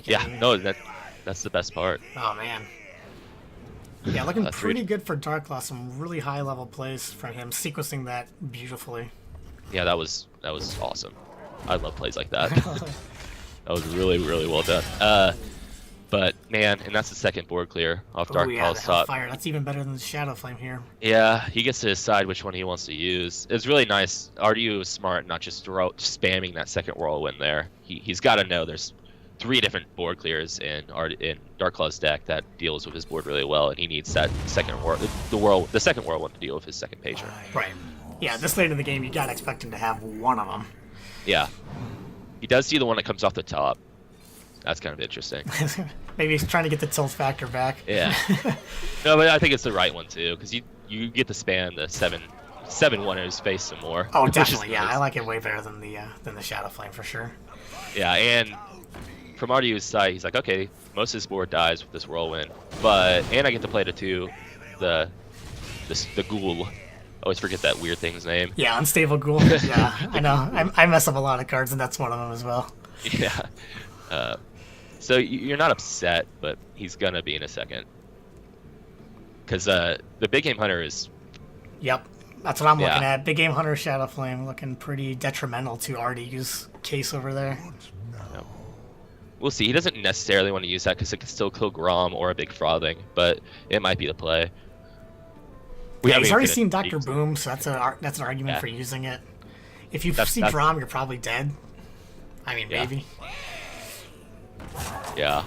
Yeah, no, that's the best part. Oh man. Yeah, looking pretty good for Dark Claw. Some really high level plays from him, sequencing that beautifully. Yeah, that was awesome. I love plays like that. That was really, really well done. But man, and that's the second board clear off Dark Claw's top. Fire. That's even better than the Shadow Flame here. Yeah, he gets to decide which one he wants to use. It's really nice. RDU is smart, not just spamming that second whirlwind there. He's got to know there's 3 different board clears in Dark Claw's deck that deals with his board really well, and he needs that second the second whirlwind to deal with his second patron. Right. Yeah, this late in the game, you gotta expect him to have one of them. Yeah. He does see the one that comes off the top. That's kind of interesting. Maybe he's trying to get the tilt factor back. Yeah. No, but I think it's the right one too, because you get to spam the 7/1 in his face some more. Oh, definitely. Yeah, I like it way better than the Shadow Flame for sure. Yeah, and from RDU's side, he's like, okay, most of his board dies with this whirlwind, and I get to play the ghoul. I always forget that weird thing's name. Yeah, Unstable Ghoul. Yeah, I know. I mess up a lot of cards, and that's one of them as well. Yeah. So you're not upset, but he's gonna be in a second. Because the Big Game Hunter is... Yep, that's what I'm looking at. Big Game Hunter Shadow Flame looking pretty detrimental to RDU's case over there. Yep. We'll see. He doesn't necessarily want to use that because it can still kill Grom or a Big Frothing, but it might be the play. He's already seen Dr. Boom, so that's an argument for using it. If you see Grom, you're probably dead. I mean, maybe. Yeah.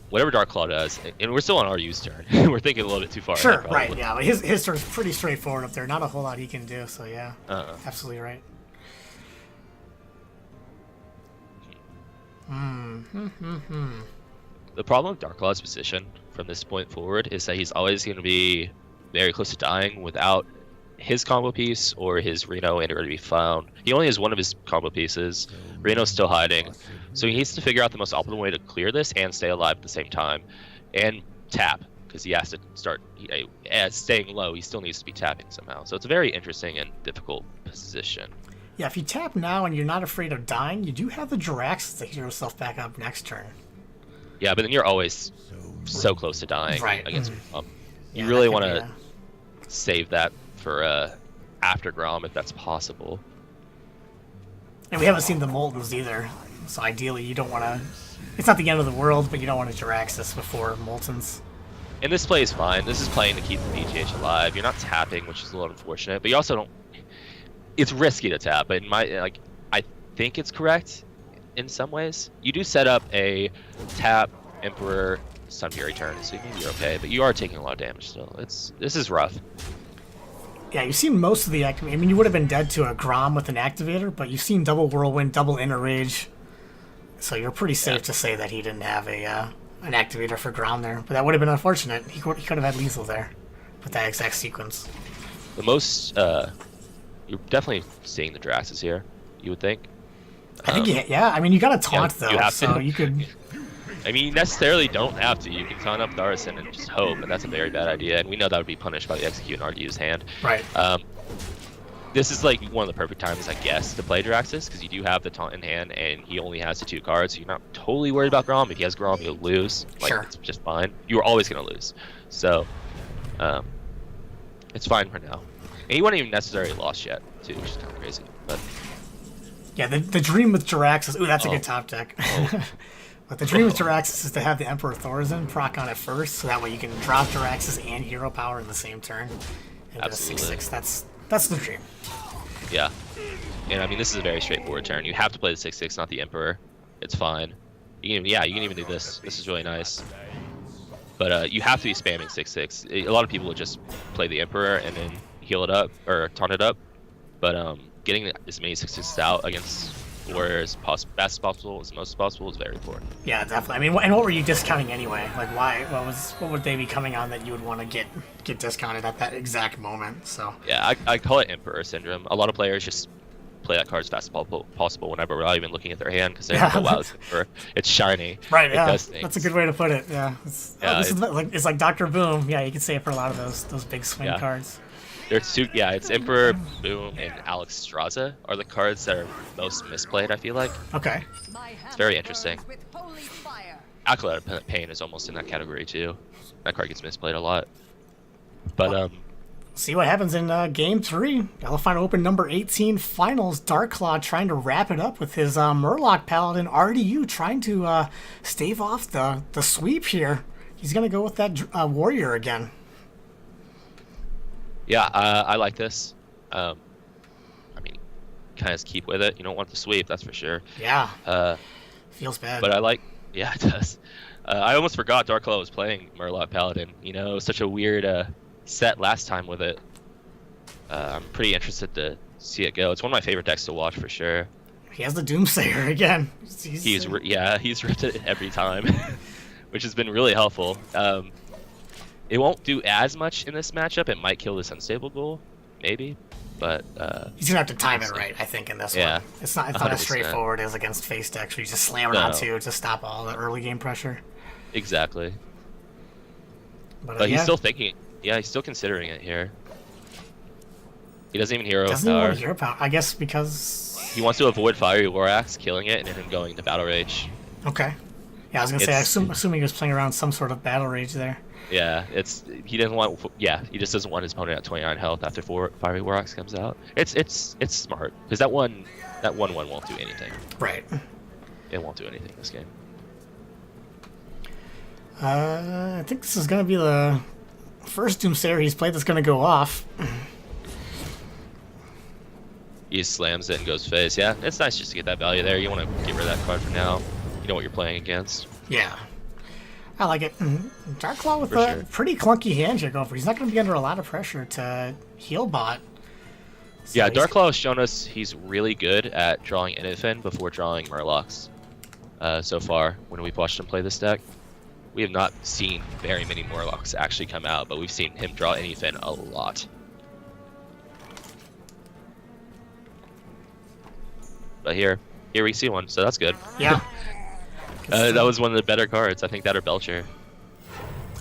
Whatever Dark Claw does, and we're still on RU's turn. We're thinking a little bit too far Sure, ahead, right, yeah. But his turn's pretty straightforward up there. Not a whole lot he can do, so yeah. Absolutely right. The problem with Dark Claw's position from this point forward is that he's always going to be very close to dying without his combo piece or his Reno anywhere to be found. He only has one of his combo pieces. Reno's still hiding. So he needs to figure out the most optimal way to clear this and stay alive at the same time. And tap, because he has to start staying low. He still needs to be tapping somehow. So it's a very interesting and difficult position. Yeah, if you tap now and you're not afraid of dying, you do have the Jiraxis to heal yourself back up next turn. Yeah, but then you're always so close to dying against Grom. You Yeah, really want to save that for after Grom if that's possible. And we haven't seen the Moltens either, so ideally you don't want to... It's not the end of the world, but you don't want to Jiraxis before Moltens. And this play is fine. This is playing to keep the BGH alive. You're not tapping, which is a little unfortunate, but you also don't... It's risky to tap, but I think it's correct in some ways. You do set up a tap, Emperor, Sun Fury turn, so maybe you're okay, but you are taking a lot of damage still. This is rough. Yeah, you've seen most of the activate. I mean, you would have been dead to a Grom with an activator, but you've seen double Whirlwind, double Inner Rage, so you're pretty safe to say that he didn't have an activator for Grom there. But that would have been unfortunate. He could have had lethal there with that exact sequence. The most, you're definitely seeing the Jiraxis here, you would think. I think, yeah. I mean, you got to taunt, though, you have so to. you could... I mean, you necessarily don't have to. You can taunt up Tharson and just hope, and that's a very bad idea, and we know that would be punished by the Execute in RDU's hand. Right. This is like one of the perfect times, I guess, to play Jiraxis, because you do have the taunt in hand, and he only has the 2 cards, so you're not totally worried about Grom. If he has Grom, you'll lose. Sure. It's just fine. You're always going to lose. So, it's fine for now. And he wasn't even necessarily lost yet, too, which is kind of crazy. But yeah, the dream with Jiraxis... Ooh, that's a good top deck. But the dream with Jiraxis is to have the Emperor Thorzen proc on it first, so that way you can drop Jiraxis and Hero Power in the same turn. And Absolutely. a 6/6. That's the dream. Yeah. And I mean, this is a very straightforward turn. You have to play the 6/6, not the Emperor. It's fine. You can even do this. This is really nice. But you have to be spamming 6/6. A lot of people would just play the Emperor and then heal it up, or taunt it up. But getting as many 6/6s out against Warriors best possible, as most possible, is very important. Yeah, definitely. I mean, and what were you discounting anyway? Like, why? What would they be coming on that you would want to get discounted at that exact moment? So yeah, I call it Emperor Syndrome. A lot of players just play that card as fast as possible whenever, without even looking at their hand, because they think, oh wow, it's shiny. Right. Yeah, does things. That's a good way to put it. Yeah. It's like Dr. Boom. Yeah, you could say it for a lot of those big swing cards. There's two. Yeah, it's Emperor, Boom, and Alex Straza are the cards that are most misplayed. I feel like Okay. it's very interesting. Acolyte of Pain is almost in that category too. That card gets misplayed a lot. But See what happens in Game 3. Elephino Open number 18 finals. Darklaw trying to wrap it up with his Murloc Paladin. RDU trying to stave off the sweep here. He's going to go with that Warrior again. yeah, I like this. I mean, kind of keep with it. You don't want the sweep, that's for sure. Yeah. Feels bad. But I like. Yeah, it does. I almost forgot Darklaw was playing Murloc Paladin. You know, it was such a weird set last time with it. I'm pretty interested to see it go. It's one of my favorite decks to watch for sure. He has the Doomsayer again. He's ripped it every time, which has been really helpful. It won't do as much in this matchup. It might kill this unstable goal, maybe, but he's gonna have to time it right, I think, in this one. It's not as straightforward as against face decks where you just slam it on two to stop all the early game pressure. Exactly. But he's still thinking. Yeah, he's still considering it here. He doesn't even hero Doesn't power. even want hero power. I guess because he wants to avoid Fiery War Axe, killing it, and then him going to Battle Rage. Okay. Yeah, I was gonna say, assuming he was playing around some sort of Battle Rage there. Yeah, he doesn't want. Yeah, he just doesn't want his opponent at 29 health after Fiery War Axe comes out. It's smart because that one won't do anything. Right. It won't do anything this game. I think this is gonna be the first Doomsayer he's played that's gonna go off. He slams it and goes face. Yeah, it's nice just to get that value there. You want to get rid of that card for now. You know what you're playing against. Yeah. I like it. Darklaw with a pretty clunky hand here going for. He's not going to be under a lot of pressure to heal bot. So yeah, Darklaw has shown us he's really good at drawing Elephino before drawing Murlocs. So far, when we've watched him play this deck, we have not seen very many Murlocs actually come out, but we've seen him draw Elephino a lot. But here we see one, so that's good. Yeah. That was one of the better cards. I think that or Belcher.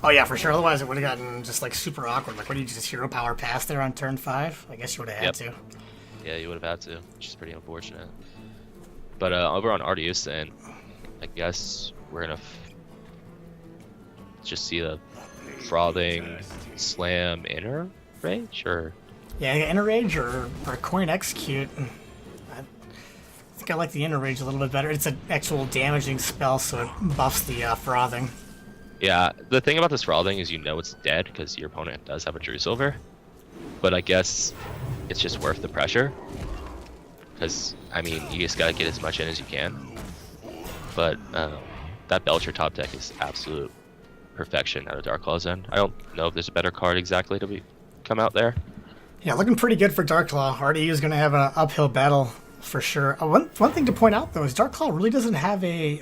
Oh yeah, for sure. Otherwise, it would have gotten just like super awkward. Like, what do you just hero power pass there on turn 5? I guess you would have had to. Yeah, you would have had to, which is pretty unfortunate. But over on Ardeus, then, I guess we're gonna just see the frothing slam inner range, or yeah, inner range or coin execute. I think I like the inner range a little bit better. It's an actual damaging spell, so it buffs the frothing. Yeah, the thing about this frothing is you know it's dead because your opponent does have a True Silver. But I guess it's just worth the pressure. Because, I mean, you just gotta get as much in as you can. But that Belcher top deck is absolute perfection out of Darklaw's end. I don't know if there's a better card exactly to come out there. Yeah, looking pretty good for Darklaw. RDU is going to have an uphill battle for sure. One thing to point out, though, is Darklaw really doesn't have a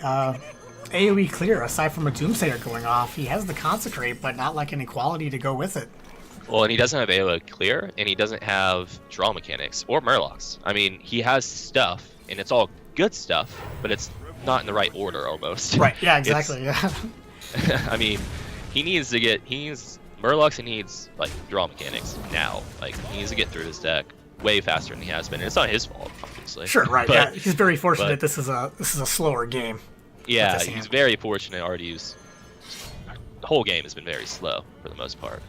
AoE clear aside from a Doomsayer going off. He has the Consecrate, but not like an equality to go with it. Well, and he doesn't have AoE clear, and he doesn't have draw mechanics or Murlocs. I mean, he has stuff, and it's all good stuff, but it's not in the right order almost. Right, yeah, exactly, yeah. I mean, he needs Murlocs, he needs, like, draw mechanics now. Like, he needs to get through this deck way faster than he has been, and it's not his fault, obviously. Sure, right, yeah. He's very fortunate this is a slower game. Yeah, he's very fortunate. RDU's whole game has been very slow for the most part.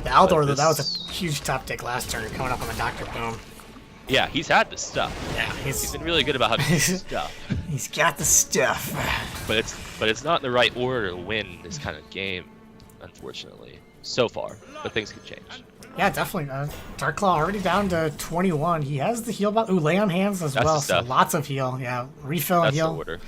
The Aldor, though, that was a huge top deck last turn, coming up on the Dr. Boom. Yeah, he's had the stuff. Yeah, he's been really good about having the stuff. He's got the stuff. But it's not in the right order to win this kind of game, unfortunately, so far. But things could change. Yeah, definitely. Darklaw already down to 21. He has the heal bot. Ooh, lay on hands as well, so lots of heal. Yeah, refill and heal. That's the order.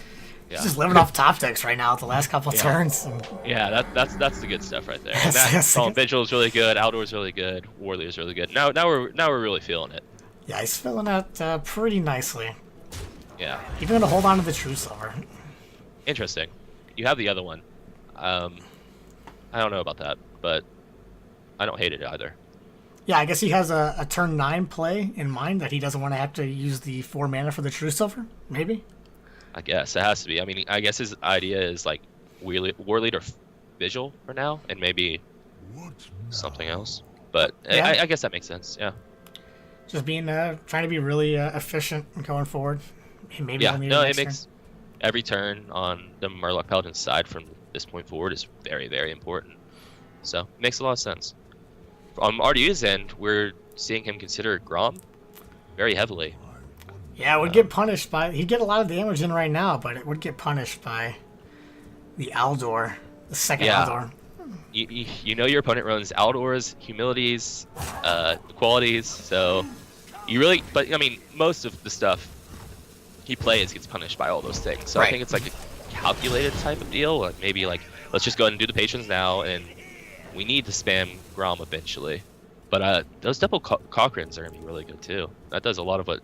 Yeah. He's just living off top decks right now at the last couple turns. Yeah, that's the good stuff right there. And Vigil is really good. Outdoors really good. Warley is really good. Now we're really feeling it. Yeah, he's filling out pretty nicely. Yeah. Even gonna hold on to the True Silver. Interesting. You have the other one. I don't know about that, but I don't hate it either. Yeah, I guess he has a turn 9 play in mind that he doesn't want to have to use the 4 mana for the True Silver, maybe? I guess it has to be. I mean, I guess his idea is like War Leader Vigil for now, and maybe something else. But Yeah. I guess that makes sense. Yeah. Just being trying to be really efficient going forward. Maybe Yeah. he'll need No, it it next turn. makes every turn on the Murloc Paladin side from this point forward is very, very important. So it makes a lot of sense. On RDU's end, we're seeing him consider Grom very heavily. Yeah, it would get punished by. He'd get a lot of damage in right now, but it would get punished by the Aldor, the second Yeah. Aldor. You know your opponent runs Aldors, Humilities, Qualities, so you really. But I mean, most of the stuff he plays gets punished by all those things. So Right. I think it's like a calculated type of deal. Like maybe like let's just go ahead and do the patrons now, and we need to spam Grom eventually. But those double Cochranes are gonna be really good too. That does a lot of what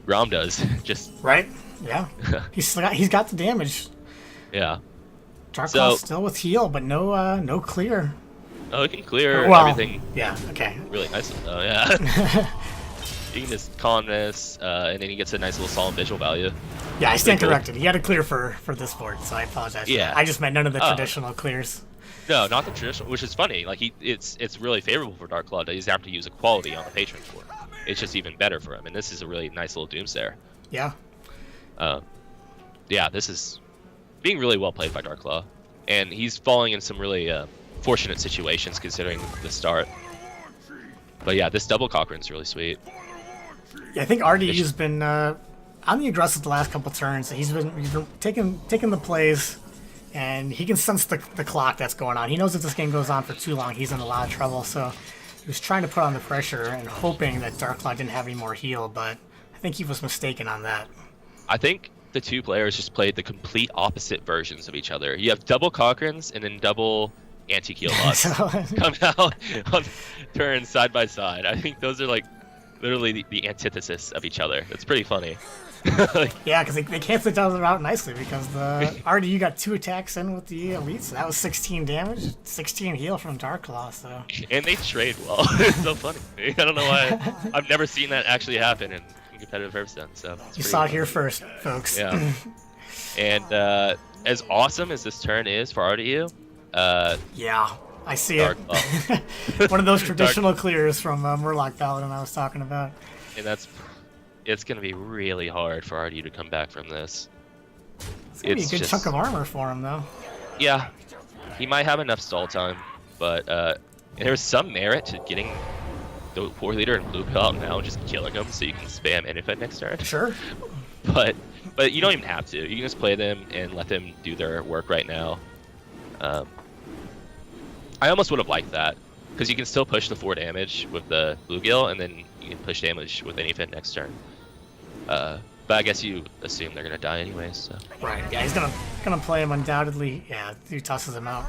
Grom does. Just Right? Yeah. he's got the damage. yeah. Dark So- Claw's still with heal, but no clear. Oh, it can clear Well, everything yeah. Okay. really nicely though. Yeah. You can just calmness, and then he gets a nice little solid visual value. Yeah, I stand cool. corrected. He had a clear for this board, so I apologize. Yeah. I just meant none of the Oh. traditional clears. No, not the traditional, which is funny. Like it's really favorable for Dark Claw. He doesn't have to use a quality on the patron for. It's just even better for him, and this is a really nice little Doomsayer. Yeah. Yeah, this is being really well played by Dark Claw, and he's falling in some really fortunate situations considering the start. But yeah, this double Cochrane's really sweet. Yeah, I think RDU's been on the aggressive the last couple turns. He's been taking the plays, and he can sense the clock that's going on. He knows if this game goes on for too long, he's in a lot of trouble. So he was trying to put on the pressure and hoping that Darklaw didn't have any more heal, but I think he was mistaken on that. I think the two players just played the complete opposite versions of each other. You have double Cochranes and then double anti-heal bots So, come out on turns side by side. I think those are like literally the antithesis of each other. It's pretty funny. Like, yeah, because they canceled each other out nicely because the RDU got 2 attacks in with the elite, so that was 16 damage, 16 heal from Darklaw. So and they trade well. It's so funny. I don't know why. I've never seen that actually happen in competitive Hearthstone. So it's you pretty saw it funny. here first, folks. Yeah. And as awesome as this turn is for RDU, Yeah, I see it. Dark One of those traditional clears from Murloc Paladin I was talking about. and it's gonna be really hard for RDU to come back from this. It's gonna be a good just- chunk of armor for him, though. Yeah, he might have enough stall time, but there's some merit to getting the War Leader and Blue Pill out now and just killing them so you can spam Infect next turn. Sure. But you don't even have to. You can just play them and let them do their work right now. I almost would have liked that because you can still push the 4 damage with the Bluegill, and then you can push damage with anything next turn. But I guess you assume they're gonna die anyways. So. Right. Yeah, he's gonna play him undoubtedly. Yeah, he tosses him out.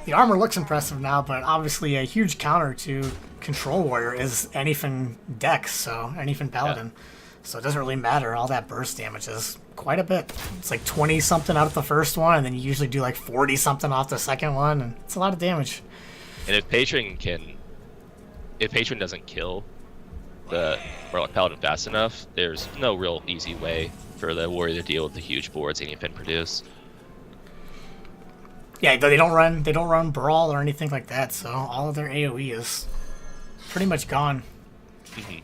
The armor looks impressive now, but obviously a huge counter to Control Warrior is anything Dex, so anything Paladin. Yeah. So it doesn't really matter. All that burst damage is quite a bit. It's like 20 something out of the first one, and then you usually do like 40 something off the second one, and it's a lot of damage. And if Patron doesn't kill the Murloc Paladin fast enough, there's no real easy way for the Warrior to deal with the huge boards anything produce. Yeah, they don't run Brawl or anything like that, so all of their AoE is pretty much gone.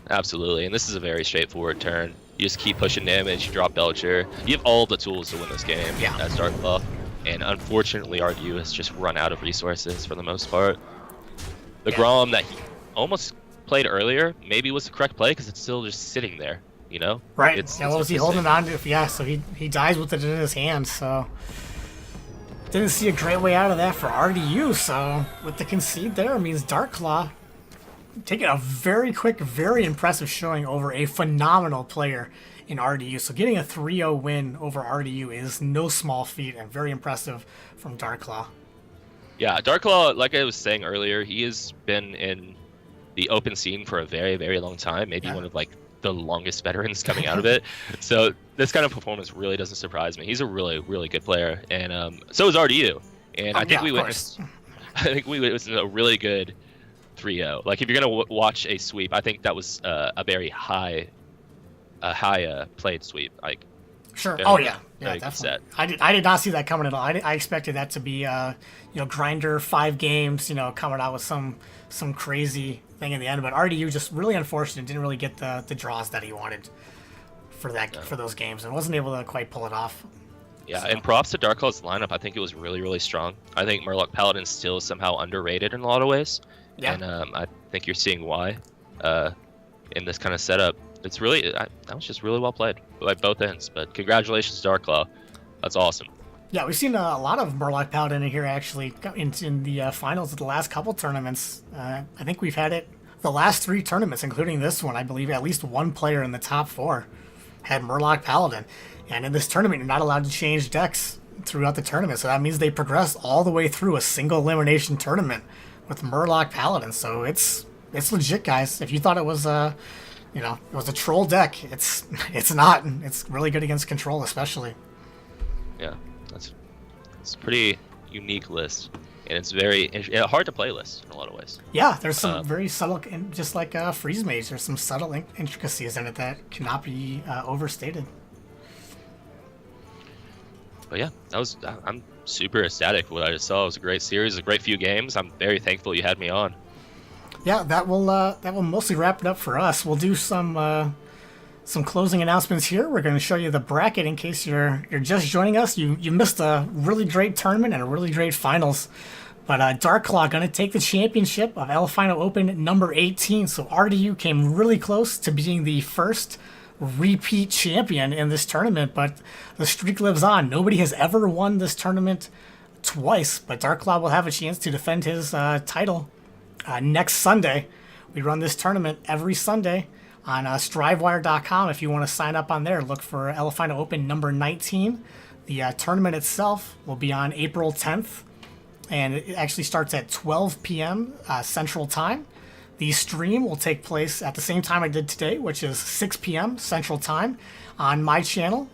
Absolutely, and this is a very straightforward turn. You just keep pushing damage, you drop Belcher. You have all the tools to win this game as Darklaw, and unfortunately RDU has just run out of resources for the most part. The Grom that he almost played earlier maybe was the correct play because it's still just sitting there, you know? Right. It's What was he just holding on to? Yeah, so he dies with it in his hand, so didn't see a great way out of that for RDU, so with the concede there, it means Darklaw taking a very quick, very impressive showing over a phenomenal player in RDU. So getting a 3-0 win over RDU is no small feat and very impressive from Darklaw. Yeah, Darklaw, like I was saying earlier, he has been in the open scene for a very, very long time. Maybe one of like the longest veterans coming out of it. So this kind of performance really doesn't surprise me. He's a really, really good player, and so is RDU. And I think we witnessed a really good 3-0. Like if you're gonna watch a sweep, I think that was a very high played sweep. Like Sure. Very Oh good- yeah, very good definitely. set. I did not see that coming at all. I expected that to be grinder 5 games, coming out with some crazy thing in the end. But RDU just really unfortunate, didn't really get the draws that he wanted for those games, and wasn't able to quite pull it off. Yeah, So- and props to Dark Cloud's lineup. I think it was really, really strong. I think Murloc Paladin's still somehow underrated in a lot of ways. Yeah. And I think you're seeing why in this kind of setup. It's really, that was just really well played by both ends. But congratulations, Dark Cloud. That's awesome. Yeah, we've seen a lot of Murloc Paladin in here actually in the finals of the last couple tournaments. I think we've had it the last 3 tournaments, including this one. I believe at least one player in the top 4 had Murloc Paladin. And in this tournament, you're not allowed to change decks throughout the tournament. So that means they progressed all the way through a single elimination tournament with Murloc Paladin. So it's legit, guys. If you thought it was it was a troll deck, it's not. It's really good against control, especially. Yeah, it's a pretty unique list. And it's very hard to play list in a lot of ways. Yeah, there's some very subtle, just like Freeze Mage, there's some subtle intricacies in it that cannot be overstated. But yeah, I'm super ecstatic with what I just saw. It was a great series, a great few games. I'm very thankful you had me on. Yeah, that will mostly wrap it up for us. We'll do some closing announcements here. We're going to show you the bracket in case you're just joining us. You missed a really great tournament and a really great finals. But Dark Claw going to take the championship of Elephino Open number 18. So RDU came really close to being the first repeat champion in this tournament, but the streak lives on. Nobody has ever won this tournament twice, but Dark Claw will have a chance to defend his title next Sunday. We run this tournament every Sunday on strivewire.com. If you want to sign up on there, look for Elephino Open number 19. The tournament itself will be on April 10th, and it actually starts at 12 p.m. Central Time. The stream will take place at the same time I did today, which is 6 p.m. Central Time on my channel,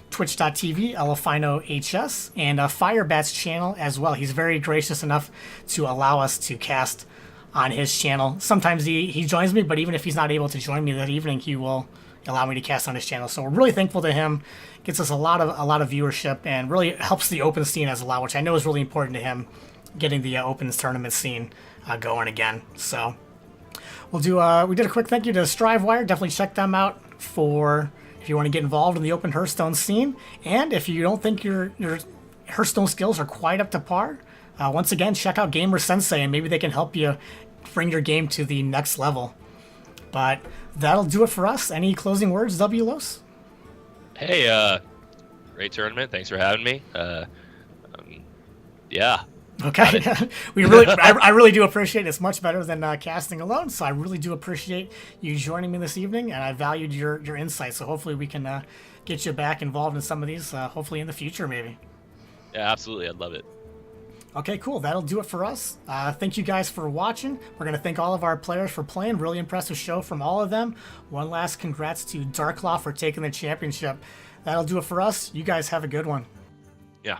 twitch.tv, Elephino HS, and Firebat's channel as well. He's very gracious enough to allow us to cast on his channel. Sometimes he joins me, but even if he's not able to join me that evening, he will allow me to cast on his channel. So we're really thankful to him. Gets us a lot of viewership and really helps the open scene as well, which I know is really important to him, getting the opens tournament scene going again. So we did a quick thank you to Strivewire. Definitely check them out if you want to get involved in the open Hearthstone scene. And if you don't think your Hearthstone skills are quite up to par, once again, check out Gamer Sensei, and maybe they can help you bring your game to the next level. But that'll do it for us. Any closing words, W. Los? Hey, great tournament. Thanks for having me. Yeah. Okay, I really do appreciate it. It's much better than casting alone, so I really do appreciate you joining me this evening, and I valued your insights. So hopefully we can get you back involved in some of these, hopefully in the future, maybe. Yeah, absolutely. I'd love it. Okay, cool. That'll do it for us. Thank you guys for watching. We're going to thank all of our players for playing. Really impressive show from all of them. One last congrats to Dark Claw for taking the championship. That'll do it for us. You guys have a good one. Yeah.